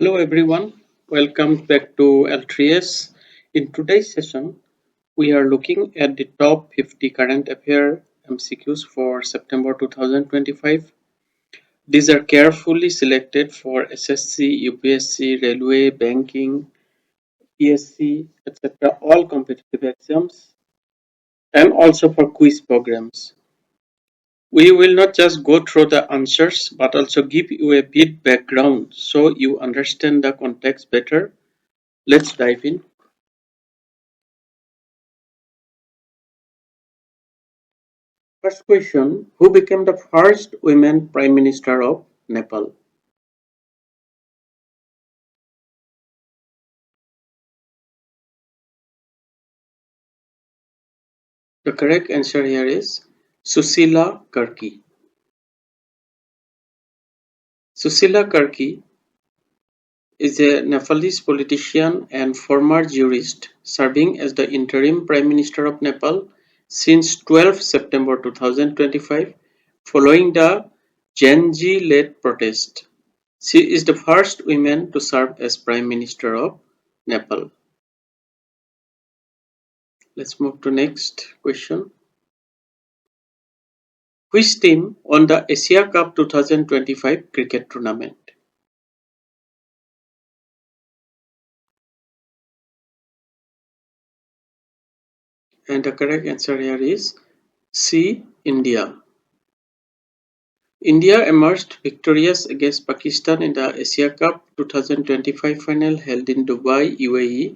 Hello everyone, welcome back to L3S. In today's session, we are looking at the top 50 current affair MCQs for September 2025. These are carefully selected for SSC, UPSC, railway, banking, PSC, etc. all competitive exams and also for quiz programs. We will not just go through the answers but also give you a bit background so you understand the context better. Let's dive in. First question, who became the first women Prime Minister of Nepal? The correct answer here is Susila Karki. Susila Karki is a Nepalese politician and former jurist serving as the interim Prime Minister of Nepal since 12 September 2025 following the Gen Z-led protest. She is the first woman to serve as Prime Minister of Nepal. Let's move to next question. Which team won the Asia Cup 2025 cricket tournament? And the correct answer here is C. India. India emerged victorious against Pakistan in the Asia Cup 2025 final held in Dubai, UAE,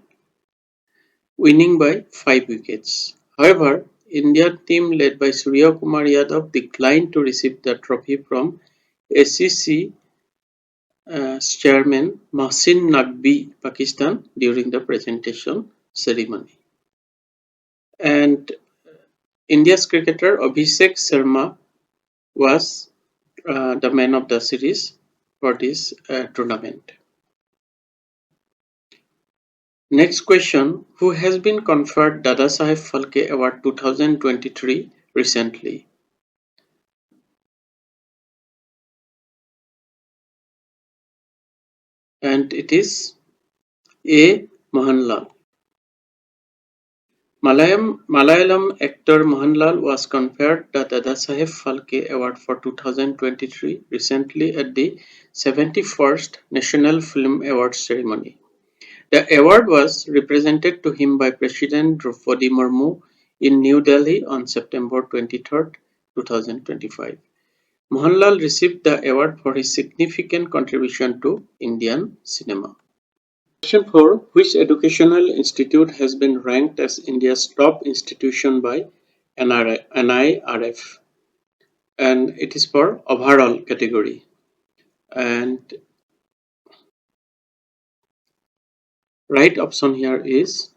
winning by 5 wickets. However, Indian team led by Surya Kumar Yadav declined to receive the trophy from SSC chairman Mohsin Naqvi, Pakistan, during the presentation ceremony. And India's cricketer Abhishek Sharma was the man of the series for this tournament. Next question, who has been conferred Dadasaheb Phalke Award 2023 recently? And it is A. Mohanlal. Malayalam actor Mohanlal was conferred the Dadasaheb Phalke Award for 2023 recently at the 71st National Film Awards ceremony. The award was presented to him by President Draupadi Murmu in New Delhi on September 23, 2025. Mohanlal received the award for his significant contribution to Indian cinema. Question 4. Which educational institute has been ranked as India's top institution by NIRF? And it is for overall category. And right option here is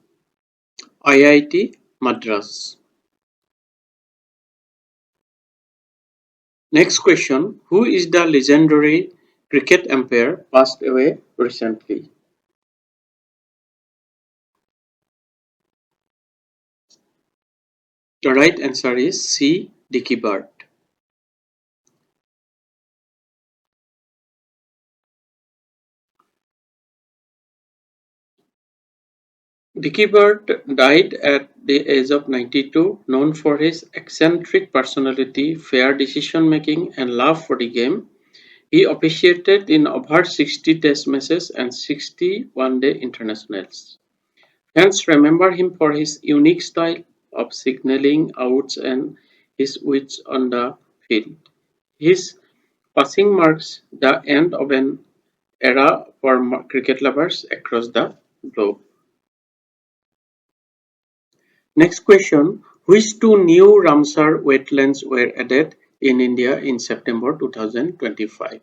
IIT Madras. Next question, who is the legendary cricket umpire passed away recently? The right answer is C. Dicky Bird. Dicky Bird died at the age of 92, known for his eccentric personality, fair decision-making, and love for the game. He officiated in over 60 Test matches and 60 one-day internationals. Fans remember him for his unique style of signalling outs and his wit on the field. His passing marks the end of an era for cricket lovers across the globe. Next question, which two new Ramsar wetlands were added in India in September 2025?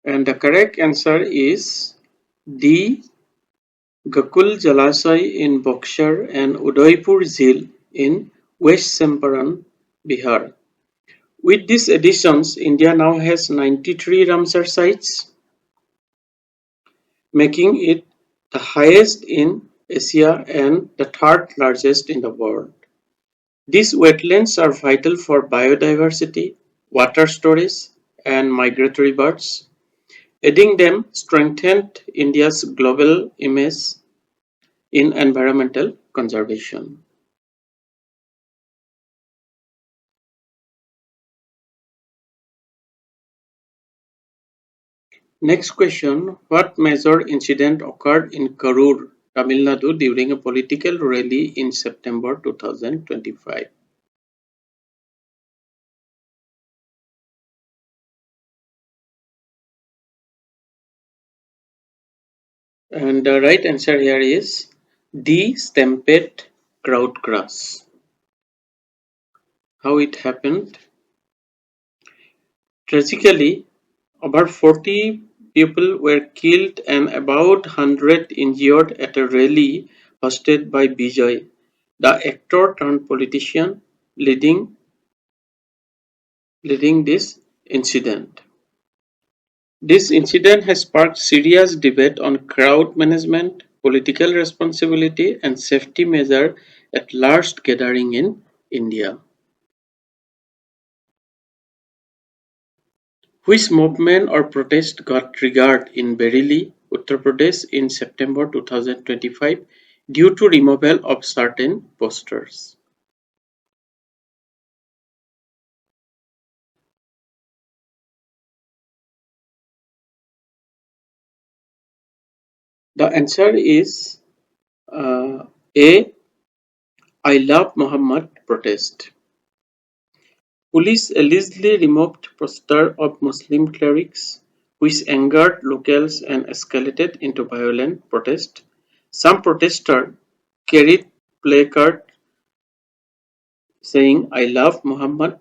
And the correct answer is D. Gakul Jalasai in Buxar and Udaipur Jheel in West Champaran, Bihar. With these additions, India now has 93 Ramsar sites, making it the highest in Asia and the third largest in the world. These wetlands are vital for biodiversity, water storage, and migratory birds. Adding them strengthened India's global image in environmental conservation. Next question. What major incident occurred in Karur, Tamil Nadu during a political rally in September 2025? And the right answer here is D. Stampede crowd How it happened? Tragically, over 40 people were killed and about 100 injured at a rally hosted by Vijay, the actor turned politician, leading this incident. This incident has sparked serious debate on crowd management, political responsibility, and safety measures at large gatherings in India. Which movement or protest got triggered in Bareilly, Uttar Pradesh in September 2025 due to removal of certain posters? The answer is A. I Love Muhammad protest. Police allegedly removed posters of Muslim clerics, which angered locals and escalated into violent protest. Some protesters carried placards saying I love Muhammad.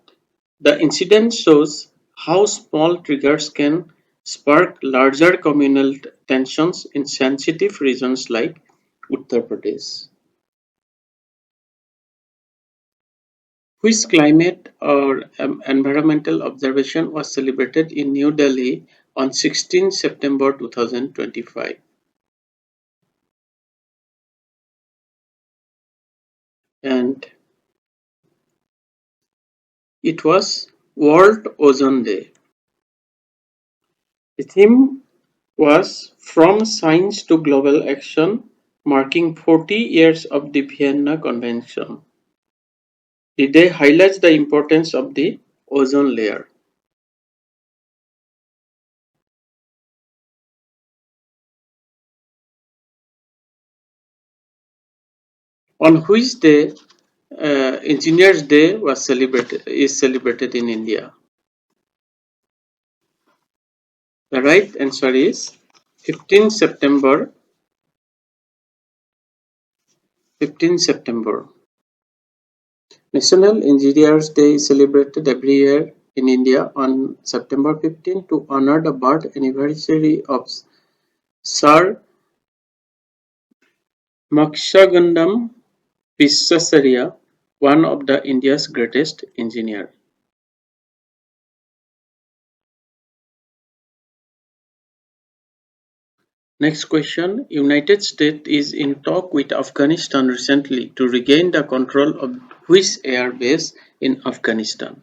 The incident shows how small triggers can spark larger communal tensions in sensitive regions like Uttar Pradesh. Which climate or environmental observation was celebrated in New Delhi on 16 September 2025? And it was World Ozone Day. The theme was From Science to Global Action, marking 40 years of the Vienna Convention. The day highlights the importance of the ozone layer. On which day Engineers Day is celebrated in India? The right answer is 15 September. 15 September. National Engineers Day is celebrated every year in India on September 15 to honor the birth anniversary of Sir Makshagundam Visvesvaraya, one of the India's greatest engineers. Next question. United States is in talk with Afghanistan recently to regain the control of which air base in Afghanistan?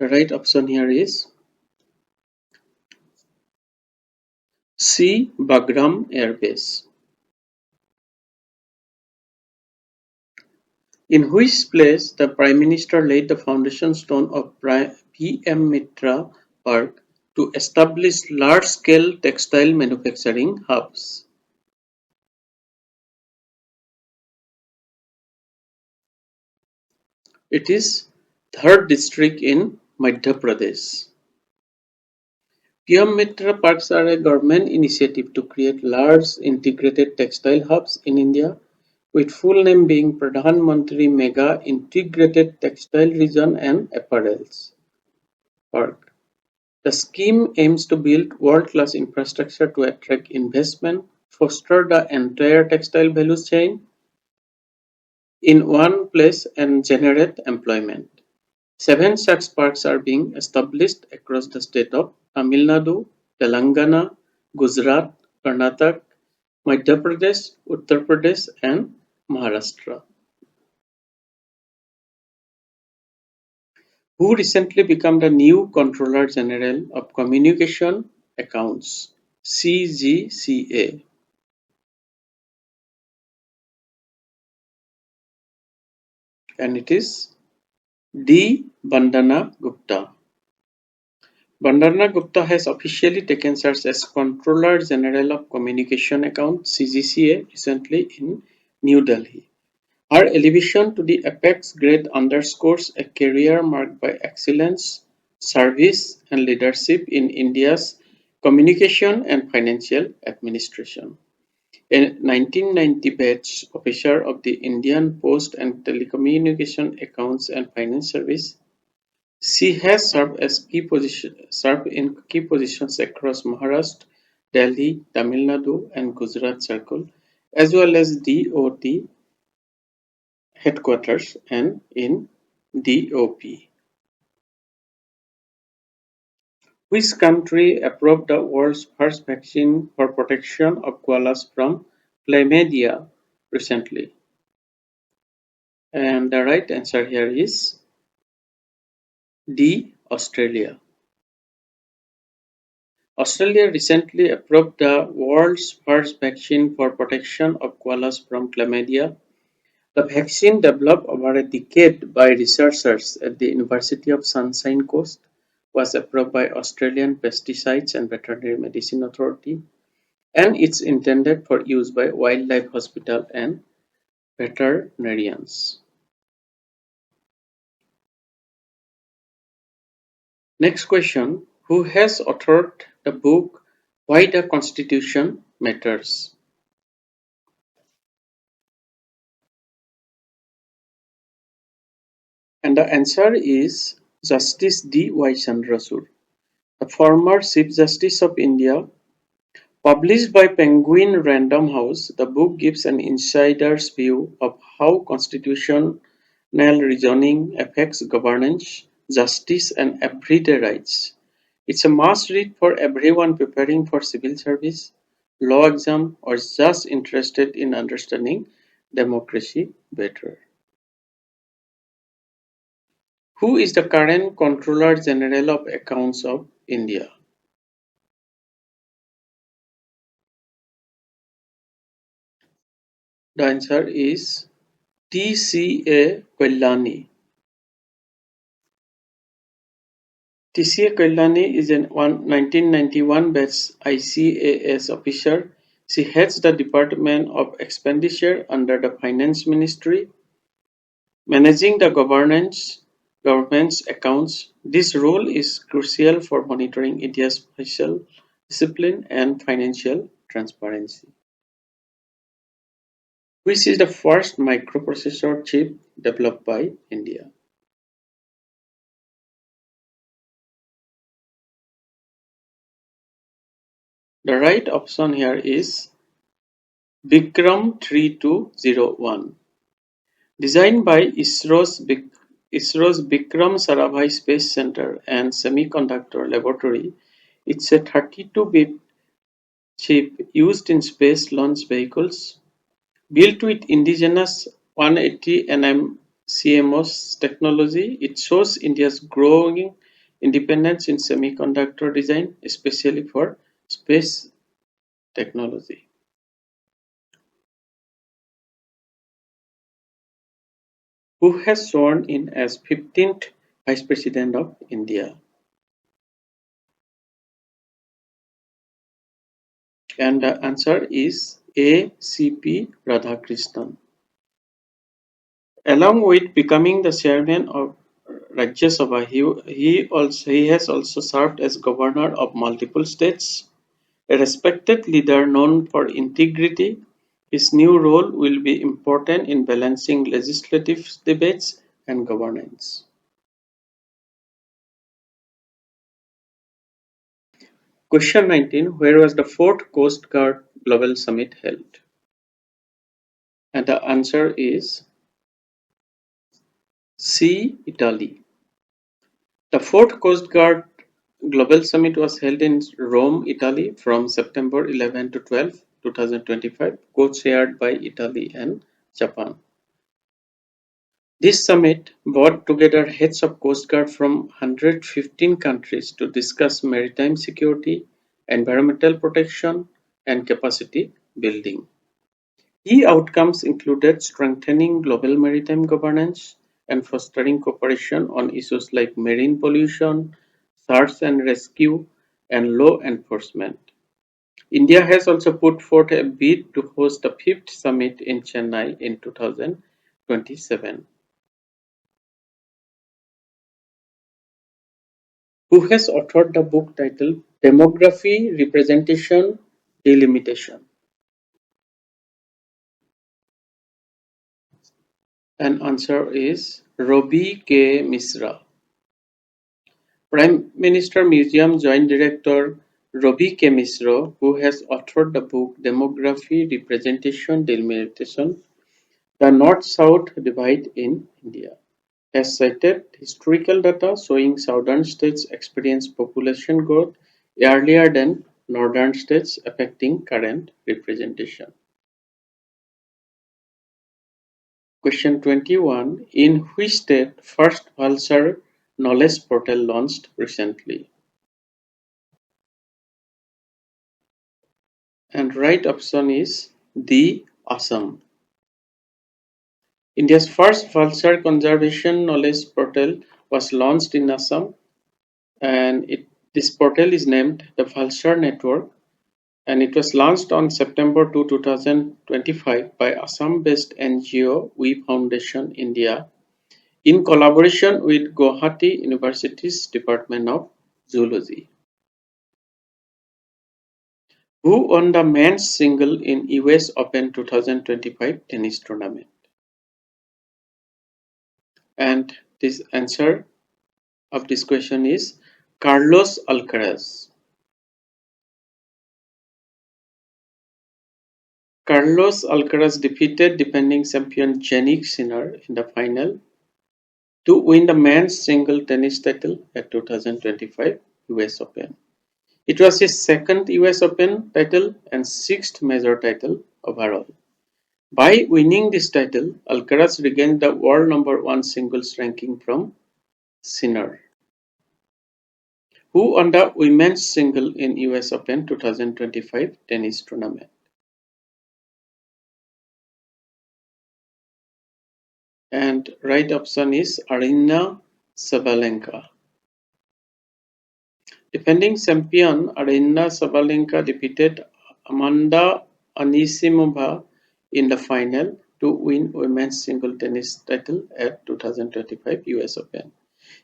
The right option here is C. Bagram Air Base. In which place the Prime Minister laid the foundation stone of PM Mitra Park to establish large-scale textile manufacturing hubs? It is 3rd district in Madhya Pradesh. PM Mitra Parks are a government initiative to create large integrated textile hubs in India, with full name being Pradhan Mantri Mega Integrated Textile Region and Apparels Park. The scheme aims to build world-class infrastructure to attract investment, foster the entire textile value chain in one place and generate employment. 7 such parks are being established across the state of Tamil Nadu, Telangana, Gujarat, Karnataka, Madhya Pradesh, Uttar Pradesh, and Maharashtra. Who recently became the new Controller General of Communication Accounts (CGCA). And it is D. Vandana Gupta. Vandana Gupta has officially taken charge as Controller General of Communication Accounts (CGCA) recently in New Delhi. Her elevation to the apex grade underscores a career marked by excellence, service, and leadership in India's communication and financial administration. A 1990 batch officer of the Indian Post and Telecommunication Accounts and Finance Service, she has served in key positions across Maharashtra, Delhi, Tamil Nadu, and Gujarat Circle, as well as DOT headquarters and in DOP. Which country approved the world's first vaccine for protection of koalas from chlamydia recently? And the right answer here is D. Australia. Australia recently approved the world's first vaccine for protection of koalas from chlamydia. The vaccine, developed over a decade by researchers at the University of Sunshine Coast, was approved by Australian Pesticides and Veterinary Medicine Authority, and it's intended for use by wildlife hospital and veterinarians. Next question: who has authored the book Why the Constitution Matters? And the answer is Justice D. Y. Chandrachud, the former Chief Justice of India. Published by Penguin Random House, the book gives an insider's view of how constitutional reasoning affects governance, justice, and everyday rights. It's a must-read for everyone preparing for civil service, law exam, or just interested in understanding democracy better. Who is the current Controller General of Accounts of India? The answer is T.C.A. Kalyani. T.C.A. Kalyani is a 1991 batch ICAS officer. She heads the Department of Expenditure under the Finance Ministry, managing the government's accounts. This role is crucial for monitoring India's fiscal discipline and financial transparency. Which is the first microprocessor chip developed by India? The right option here is Vikram 3201. Designed by ISRO's Vikram Sarabhai Space Center and Semiconductor Laboratory, it's a 32-bit chip used in space launch vehicles. Built with indigenous 180 nm CMOS technology, it shows India's growing independence in semiconductor design, especially for space technology. Who has sworn in as 15th Vice President of India? And the answer is A. C.P. Radhakrishnan. Along with becoming the chairman of Rajya Sabha, he has also served as governor of multiple states. A respected leader known for integrity, his new role will be important in balancing legislative debates and governance. Question 19. Where was the 4th Coast Guard Global Summit held? And the answer is C. Italy. The 4th Coast Guard Global Summit was held in Rome, Italy from September 11 to 12, 2025, co-chaired by Italy and Japan. This summit brought together heads of Coast Guard from 115 countries to discuss maritime security, environmental protection, and capacity building. Key outcomes included strengthening global maritime governance and fostering cooperation on issues like marine pollution, search and rescue, and law enforcement. India has also put forth a bid to host the fifth summit in Chennai in 2027. Who has authored the book titled Demography, Representation, Delimitation? And answer is Robi K. Misra. Prime Minister Museum Joint Director Robi K. Misra, who has authored the book Demography, Representation, Delimitation, The North-South Divide in India, has cited historical data showing southern states experience population growth earlier than northern states, affecting current representation. Question 21. In which state first Vulsar knowledge portal launched recently? And right option is D. Assam. India's first Vulsar conservation knowledge portal was launched in Assam, and this portal is named the Vulsar Network, and it was launched on September 2, 2025 by Assam-based NGO We Foundation India in collaboration with Guwahati University's Department of Zoology. Who won the men's single in US Open 2025 tennis tournament? And this answer of this question is Carlos Alcaraz. Carlos Alcaraz defeated defending champion Jannik Sinner in the final to win the men's single tennis title at 2025 US Open. It was his second US Open title and sixth major title overall. By winning this title, Alcaraz regained the world number 1 singles ranking from Sinner, who won the women's single in US Open 2025 tennis tournament. And right option is Aryna Sabalenka. Defending champion Aryna Sabalenka defeated Amanda Anisimova in the final to win women's single tennis title at 2025 US Open.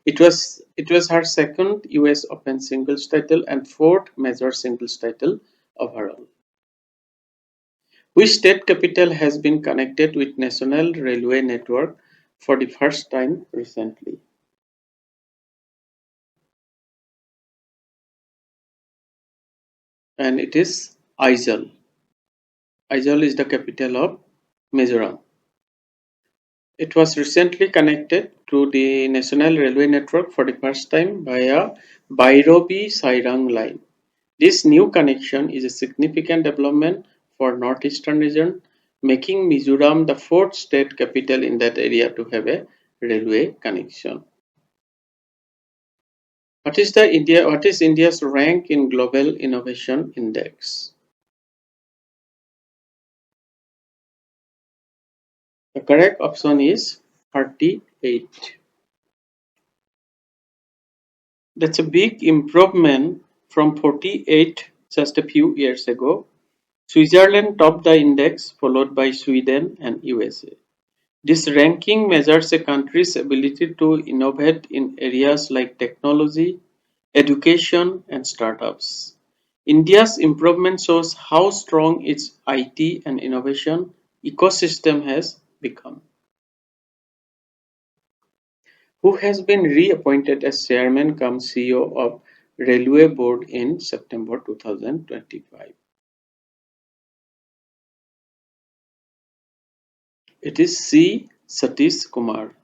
It was her second US Open singles title and fourth major singles title overall. Which state capital has been connected with national railway network for the first time recently? And it is Aizawl. Aizawl is the capital of Mizoram. It was recently connected to the national railway network for the first time via Bairobi-Sairang line. This new connection is a significant development for northeastern region, making Mizoram the fourth state capital in that area to have a railway connection. What is India's rank in Global Innovation Index? The correct option is 38. That's a big improvement from 48 just a few years ago. Switzerland topped the index, followed by Sweden and USA. This ranking measures a country's ability to innovate in areas like technology, education, and startups. India's improvement shows how strong its IT and innovation ecosystem has become. Who has been reappointed as chairman cum CEO of Railway Board in September 2025? It is C. Satish Kumar.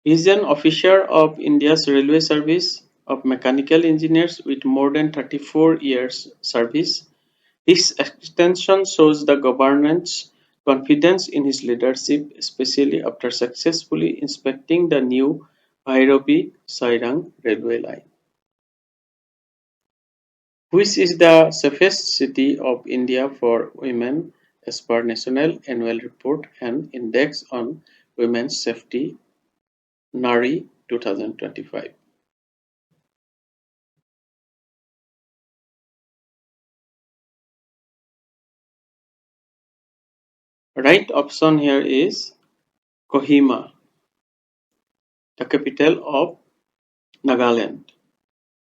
He is an officer of India's Railway Service of Mechanical Engineers with more than 34 years service. His extension shows the governor's confidence in his leadership, especially after successfully inspecting the new Bhairobi-Sairang railway line. Which is the safest city of India for women as per National Annual Report and Index on Women's Safety (NARI) 2025? Right option here is Kohima, the capital of Nagaland.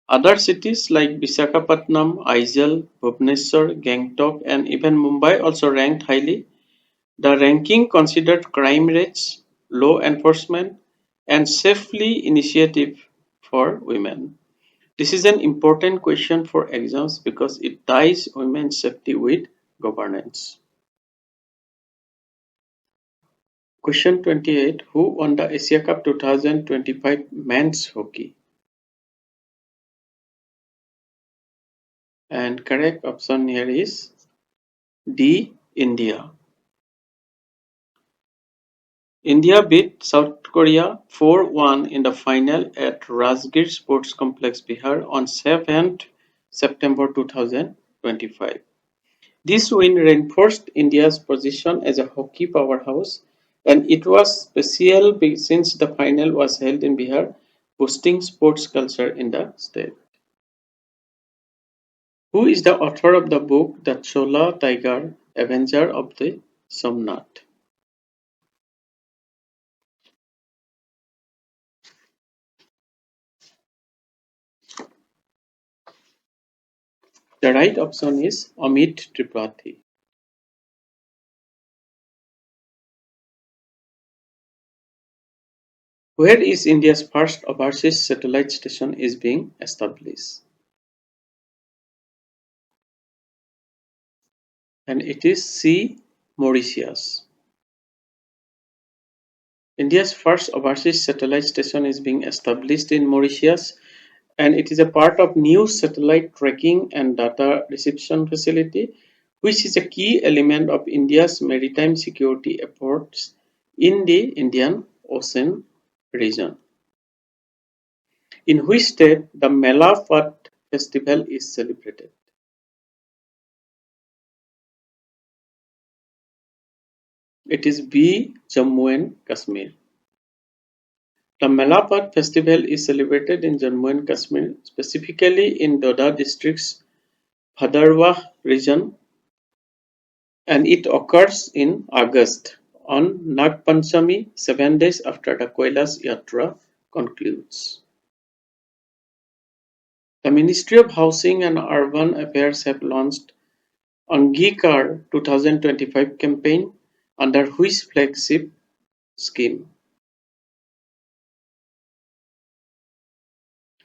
Other cities like Visakhapatnam, Aizawl, Bhubaneswar, Gangtok, and even Mumbai also ranked highly. The ranking considered crime rates, law enforcement, and safely initiative for women. This is an important question for exams because it ties women's safety with governance. Question 28. Who won the Asia Cup 2025 men's hockey? And correct option here is D. India. India beat South Korea 4-1 in the final at Rajgir Sports Complex, Bihar on 7th September 2025. This win reinforced India's position as a hockey powerhouse, and it was special since the final was held in Bihar, boosting sports culture in the state. Who is the author of the book The Chola Tiger, Avenger of the Somnath? The right option is Amit Tripathi. Where is India's first overseas satellite station is being established? And it is C. Mauritius. India's first overseas satellite station is being established in Mauritius, and it is a part of new satellite tracking and data reception facility, which is a key element of India's maritime security efforts in the Indian Ocean region. In which state the Mela Phat festival is celebrated? It is B. Jammu and Kashmir. The Mela Phat festival is celebrated in Jammu and Kashmir, specifically in Doda district's Bhadarwah region, and it occurs in August on Nag Panchami, 7 days after the Kailash Yatra concludes. The Ministry of Housing and Urban Affairs have launched Angikar 2025 campaign under which flagship scheme?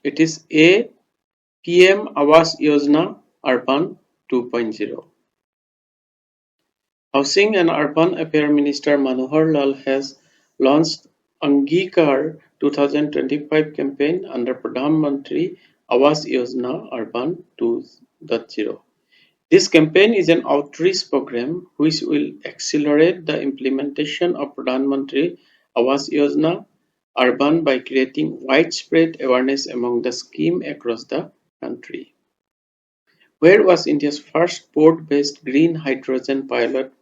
It is A. PM Awas Yojana Urban 2.0. Housing and Urban Affairs Minister Manohar Lal has launched Angikar 2025 campaign under Pradhan Mantri Awas Yojana Urban 2.0. This campaign is an outreach program which will accelerate the implementation of Pradhan Mantri Awas Yojana Urban by creating widespread awareness among the scheme across the country. Where was India's first port-based green hydrogen pilot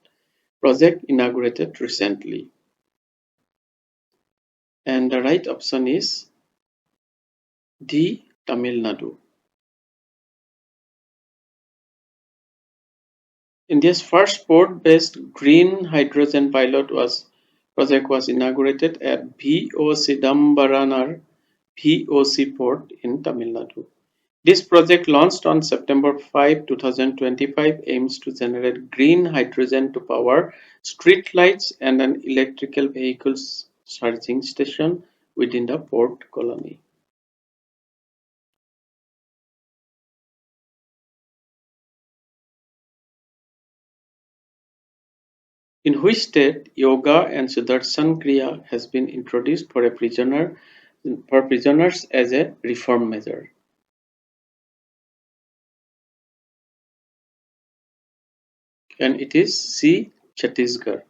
project inaugurated recently? And the right option is D. Tamil Nadu. India's first port-based green hydrogen project was inaugurated at V.O. Sidambaranar VOC port in Tamil Nadu. This project, launched on September 5, 2025, aims to generate green hydrogen to power street lights and an electrical vehicles charging station within the port colony. In which state yoga and Sudarshan Kriya has been introduced for prisoners as a reform measure? and it is C. Chhattisgarh.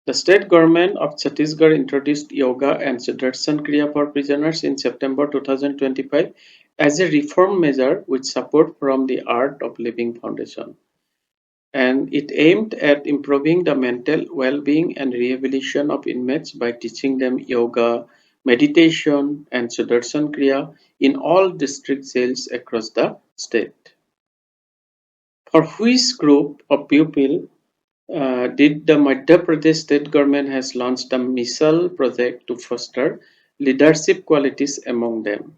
The state government of Chhattisgarh introduced yoga and Sudarshan Kriya for prisoners in September 2025 as a reform measure with support from the Art of Living Foundation. And it aimed at improving the mental well-being and rehabilitation of inmates by teaching them yoga, meditation, and Sudarshan Kriya in all district jails across the state. For which group of pupils did the Madhya Pradesh state government has launched a missile project to foster leadership qualities among them?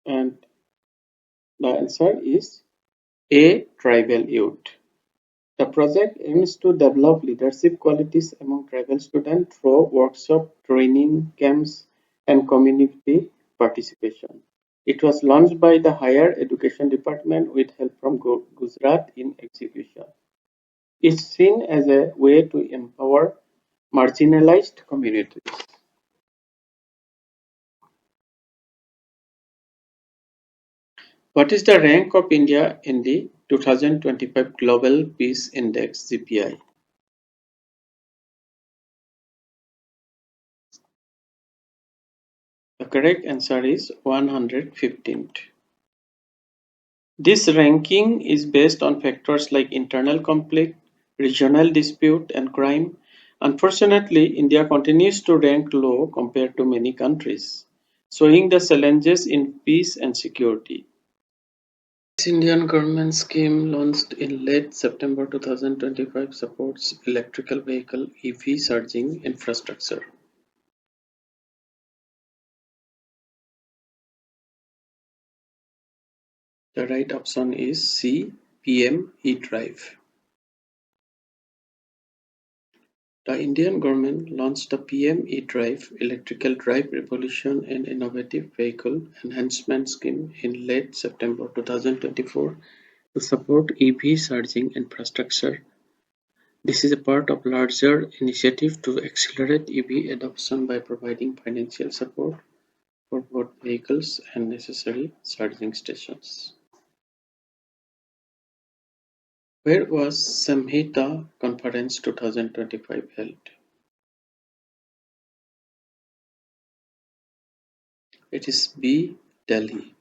And the answer is A. Tribal youth. The project aims to develop leadership qualities among tribal students through workshop, training, camps, and community participation. It was launched by the Higher Education Department with help from Gujarat in execution. It's seen as a way to empower marginalized communities. What is the rank of India in the 2025 Global Peace Index (GPI)? The correct answer is 115th. This ranking is based on factors like internal conflict, regional dispute, and crime. Unfortunately, India continues to rank low compared to many countries, showing the challenges in peace and security. This Indian government scheme launched in late September 2025 supports electrical vehicle EV charging infrastructure. The right option is C. PM e-Drive. The Indian government launched the PM e-Drive Electrical Drive Revolution and Innovative Vehicle Enhancement Scheme in late September 2024 to support EV charging infrastructure. This is a part of a larger initiative to accelerate EV adoption by providing financial support for both vehicles and necessary charging stations. Where was Samhita Conference 2025 held? It is B. Delhi.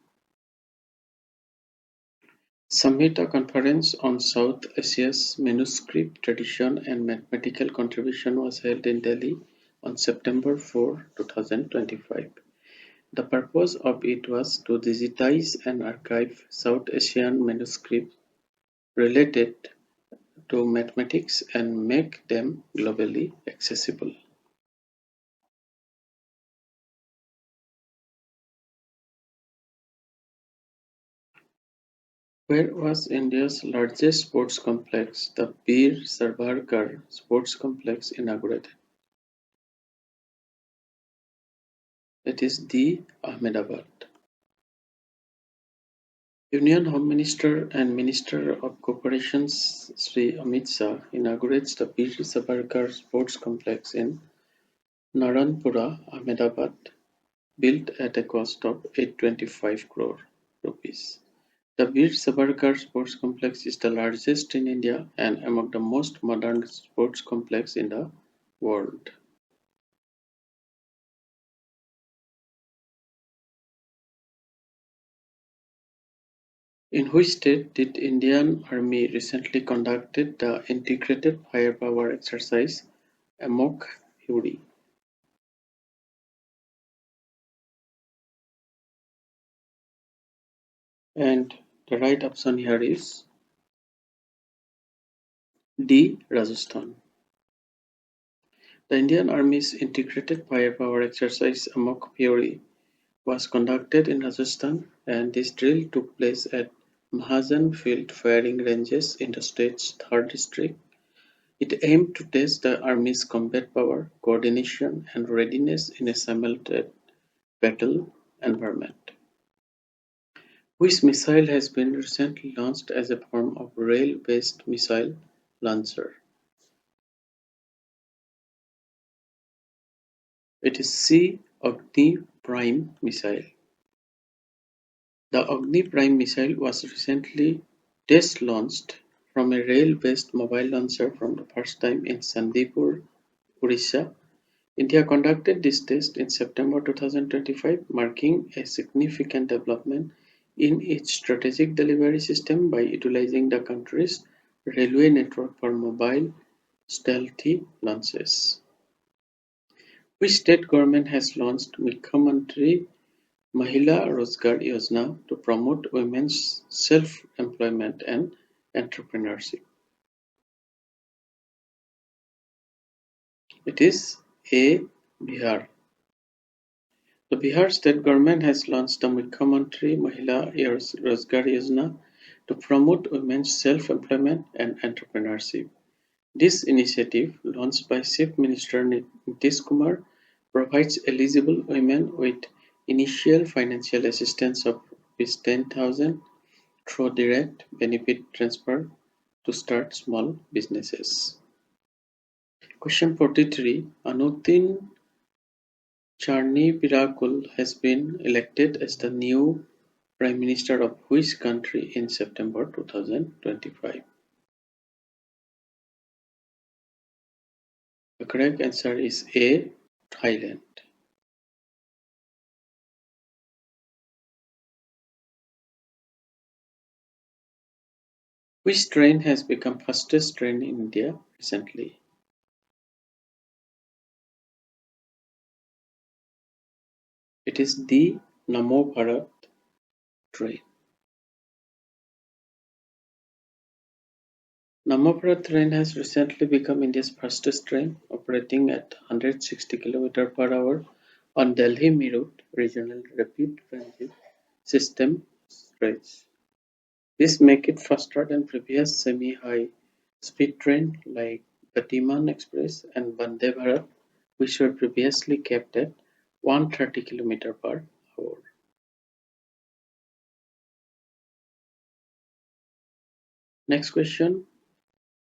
Samhita Conference on South Asia's manuscript tradition and mathematical contribution was held in Delhi on September 4, 2025. The purpose of it was to digitize and archive South Asian manuscripts related to mathematics and make them globally accessible. Where was India's largest sports complex, the Bir Savarkar Sports Complex, inaugurated? It is D. Ahmedabad. Union Home Minister and Minister of Corporations Sri Amit Shah inaugurates the Bir Savarkar Sports Complex in Naranpura, Ahmedabad, built at a cost of 825 crore rupees. The Bir Savarkar Sports Complex is the largest in India and among the most modern sports complex in the world. In which state did Indian Army recently conducted the integrated firepower exercise Amok Fury? And the right option here is D. Rajasthan. The Indian Army's integrated firepower exercise Amok Fury was conducted in Rajasthan, and this drill took place at Mahajan Field Firing Ranges in the state's 3rd district. It aimed to test the Army's combat power, coordination, and readiness in a simulated battle environment. Which missile has been recently launched as a form of rail-based missile launcher? It is C. Agni Prime missile. The Agni Prime missile was recently test launched from a rail-based mobile launcher for the first time in Sandipur, Odisha. India conducted this test in September 2025, marking a significant development in its strategic delivery system by utilizing the country's railway network for mobile stealthy launches. Which state government has launched Mukhyamantri Mahila Rozgar Yojana to promote women's self-employment and entrepreneurship? It is A. Bihar. The Bihar state government has launched the Mukhyamantri Mahila Rozgar Yojana to promote women's self-employment and entrepreneurship. This initiative, launched by Chief Minister Nitish Kumar, provides eligible women with initial financial assistance of Rs 10,000 through direct benefit transfer to start small businesses. Question 43. Anutin Charnivirakul has been elected as the new Prime Minister of which country in September 2025? The correct answer is A. Thailand. Which train has become fastest train in India recently? It is the Namo Bharat train. Namo Bharat train has recently become India's fastest train, operating at 160 km/h on Delhi-Meerut Regional Rapid Transit System stretch. This makes it faster than previous semi-high speed trains like Gatiman Express and Vande Bharat, which were previously capped at 130 km/h. Next question.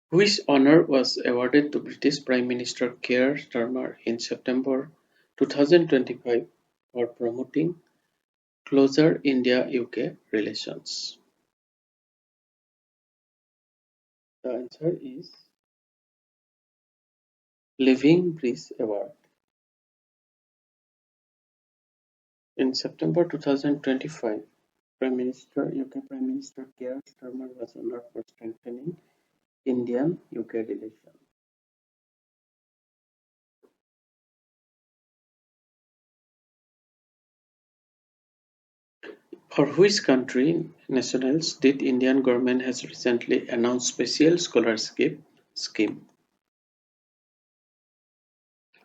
Which honour was awarded to British Prime Minister Keir Starmer in September 2025 for promoting closer India-UK relations? The answer is Living Bridge Award. In September 2025, UK Prime Minister Keir Starmer was honoured for strengthening Indian-UK relations. For which country nationals did Indian government has recently announced special scholarship scheme?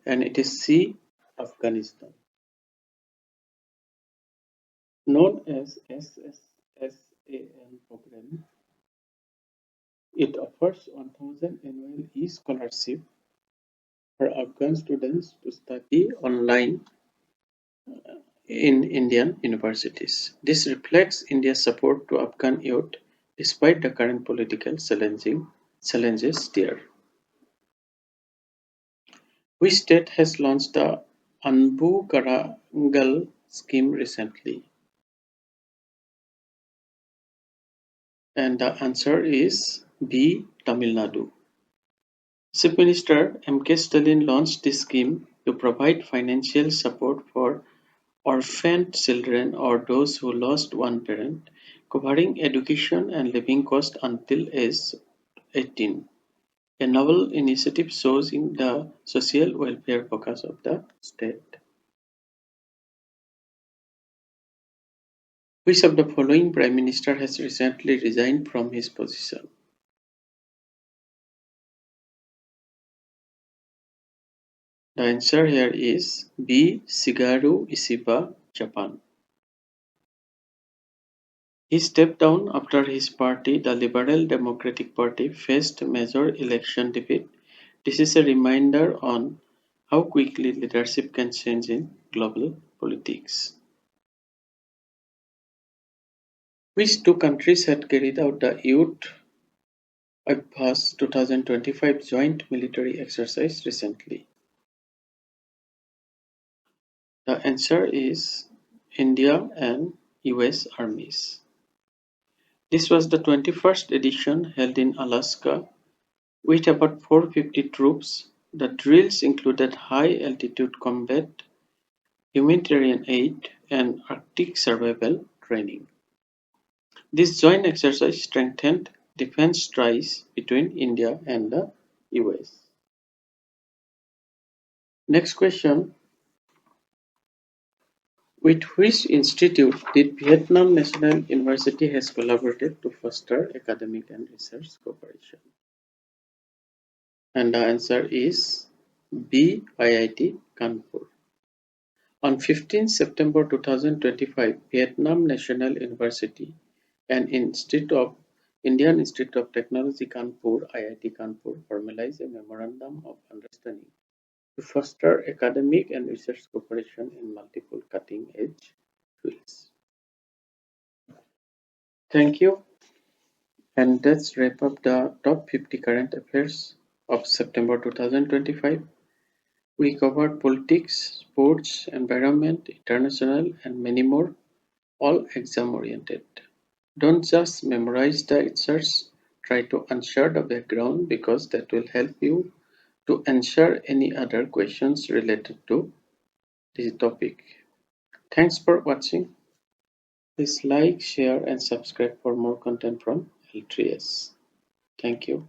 And it is C. Afghanistan. Known as SSSAN program, it offers 1,000 annual e-scholarship for Afghan students to study online in Indian universities. This reflects India's support to Afghan youth despite the current political challenges there. Which state has launched the Anbu Karangal scheme recently? And the answer is B. Tamil Nadu. Chief Minister M.K. Stalin launched this scheme to provide financial support for orphaned children or those who lost one parent, covering education and living costs until age 18. A novel initiative shows in the social welfare focus of the state. Which of the following Prime Minister has recently resigned from his position? The answer here is B. Shigeru Ishiba, Japan. He stepped down after his party, the Liberal Democratic Party, faced major election defeat. This is a reminder on how quickly leadership can change in global politics. Which two countries had carried out the UPSC 2025 joint military exercise recently? The answer is India and US armies. This was the 21st edition held in Alaska with about 450 troops. The drills included high-altitude combat, humanitarian aid, and Arctic survival training. This joint exercise strengthened defense ties between India and the US. Next question. With which institute did Vietnam National University has collaborated to foster academic and research cooperation? And the answer is B. IIT Kanpur. On 15 September 2025, Vietnam National University and Indian Institute of Technology Kanpur (IIT Kanpur) formalized a memorandum of understanding to foster academic and research cooperation in multiple cutting-edge fields. Thank you, and let's wrap up the top 50 current affairs of September 2025. We covered politics, sports, environment, international, and many more, all exam-oriented. Don't just memorize the answers, try to answer the background because that will help you to answer any other questions related to this topic. Thanks for watching. Please like, share, and subscribe for more content from L3S. Thank you.